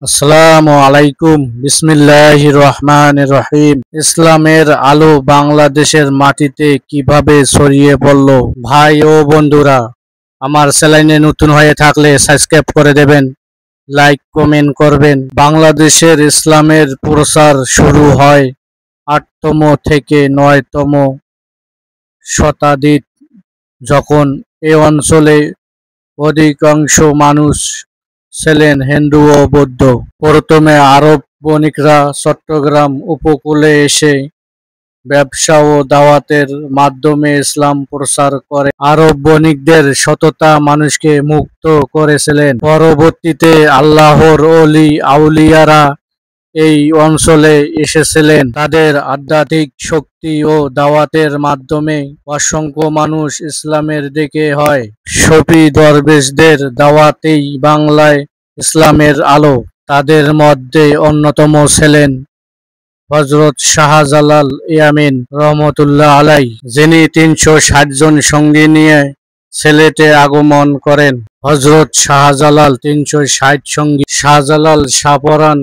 আসসালামু আলাইকুম। বিসমিল্লাহির রহমানির রহিম। ইসলামের আলো বাংলাদেশের মাটিতে কিভাবে ছড়িয়ে পড়ল? ভাই ও বন্ধুরা, আমার চ্যানেলে নতুন হয়ে থাকলে সাবস্ক্রাইব করে দেবেন, লাইক কমেন্ট করবেন। বাংলাদেশের ইসলামের প্রচার শুরু হয় 8তম থেকে 9তম শতাব্দীতে, যখন এ অঞ্চলে অধিকাংশ মানুষ ছিলেন হিন্দু ও বৌদ্ধ। প্রথমে আরব বণিকরা চট্টগ্রাম উপকূলে এসে ব্যবসা ও দাওয়াতের মাধ্যমে ইসলাম প্রচার করে। আরব বণিকদের সততা মানুষকে মুক্ত করেছিলেন। পরবর্তীতে আল্লাহর অলি আউলিয়ারা এই অঞ্চলে এসেছিলেন। তাদের আধ্যাত্মিক শক্তি ও দাওয়াতের মাধ্যমে অসংখ্য মানুষ ইসলামের দিকে হয়। সুফি দরবেশদের দাওয়াতেই বাংলায় ইসলামের আলো। তাদের মধ্যে অন্যতম ছিলেন হযরত শাহজালাল ইয়ামিন রহমতুল্লাহ আলাইহি, যিনি ৩৬০ জন সঙ্গী নিয়ে সিলেটে আগমন করেন। হযরত শাহজালাল ৩৬০ সঙ্গী শাহজালাল, শাহপরাণ,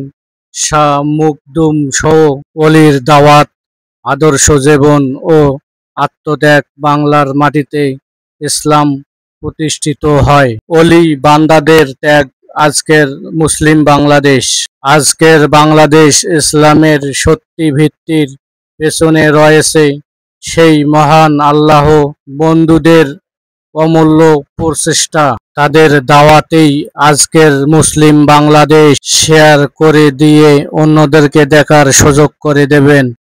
শাহ মখদুম সহ অলির দাওয়াত, আদর্শ জীবন ও আত্মত্যাগ বাংলার মাটিতে ইসলাম প্রতিষ্ঠিত হয়। অলি বান্দাদের ত্যাগ আজকের মুসলিম বাংলাদেশ। আজকের বাংলাদেশ ইসলামের সত্যি ভিত্তির পেছনে রয়েছে সেই মহান আল্লাহ বন্ধুদের অমূল্য প্রচেষ্টা। তাদের দাওয়াতেই আজকের মুসলিম বাংলাদেশ। শেয়ার করে দিয়ে অন্যদেরকে দেখার সুযোগ করে দেবেন।